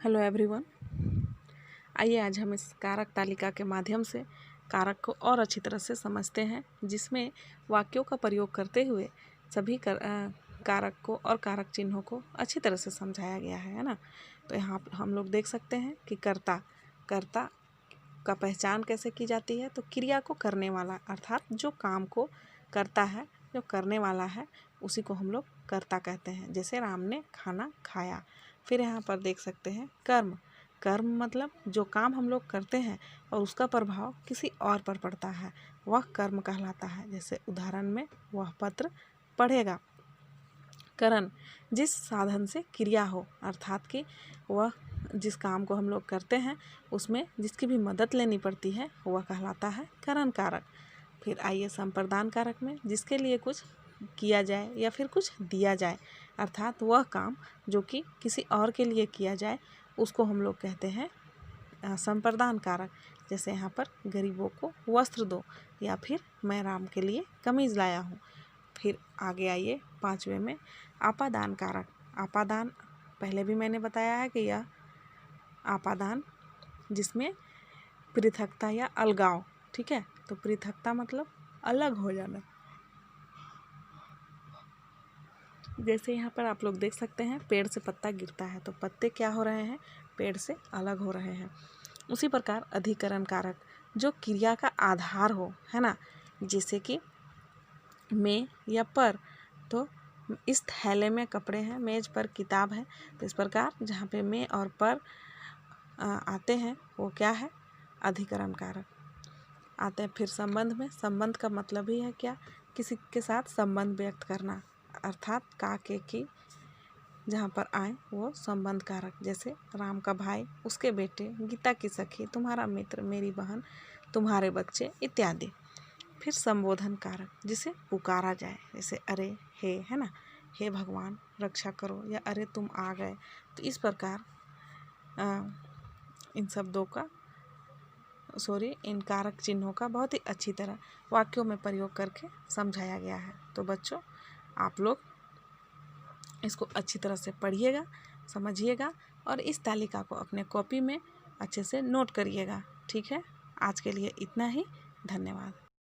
Hello everyone. आइए आज हम इस कारक तालिका के माध्यम से कारक को और अच्छी तरह से समझते हैं, जिसमें वाक्यों का प्रयोग करते हुए सभी कारक को और कारक चिन्हों को अच्छी तरह से समझाया गया है ना। तो यहाँ हम लोग देख सकते हैं कि कर्ता का पहचान कैसे की जाती है। तो क्रिया को करने वाला अर्थात जो काम को करता है, जो करने वाला है, उसी को हम लोग कर्ता कहते हैं। जैसे राम ने खाना खाया। फिर यहाँ पर देख सकते हैं कर्म मतलब जो काम हम लोग करते हैं और उसका प्रभाव किसी और पर पड़ता है, वह कर्म कहलाता है। जैसे उदाहरण में वह पत्र पढ़ेगा। करण जिस साधन से क्रिया हो, अर्थात कि वह जिस काम को हम लोग करते हैं उसमें जिसकी भी मदद लेनी पड़ती है वह कहलाता है करण कारक। फिर आइए संप्रदान कारक में, जिसके लिए कुछ किया जाए या फिर कुछ दिया जाए, अर्थात वह काम जो कि किसी और के लिए किया जाए उसको हम लोग कहते हैं संप्रदान कारक। जैसे यहाँ पर गरीबों को वस्त्र दो, या फिर मैं राम के लिए कमीज़ लाया हूँ। फिर आगे आइए पांचवें में आपादान कारक। आपादान पहले भी मैंने बताया है कि यह आपादान जिसमें पृथकता या अलगाव, ठीक है। तो पृथकता मतलब अलग हो जाना। जैसे यहाँ पर आप लोग देख सकते हैं पेड़ से पत्ता गिरता है तो पत्ते क्या हो रहे हैं, पेड़ से अलग हो रहे हैं। उसी प्रकार अधिकरण कारक जो क्रिया का आधार हो, है ना। जैसे कि में या पर, तो इस थैले में कपड़े हैं, मेज पर किताब है। तो इस प्रकार जहाँ पे में और पर आते हैं वो क्या है, अधिकरण कारक आते हैं। फिर संबंध में, संबंध का मतलब ही है क्या, किसी के साथ संबंध व्यक्त करना, अर्थात का के की जहाँ पर आए वो संबंध कारक। जैसे राम का भाई, उसके बेटे, गीता की सखी, तुम्हारा मित्र, मेरी बहन, तुम्हारे बच्चे इत्यादि। फिर संबोधन कारक जिसे पुकारा जाए, जैसे अरे हे, है ना, हे भगवान रक्षा करो, या अरे तुम आ गए। तो इस प्रकार इन कारक चिन्हों का बहुत ही अच्छी तरह वाक्यों में प्रयोग करके समझाया गया है। तो बच्चों आप लोग इसको अच्छी तरह से पढ़िएगा, समझिएगा और इस तालिका को अपने कॉपी में अच्छे से नोट करिएगा, ठीक है। आज के लिए इतना ही, धन्यवाद।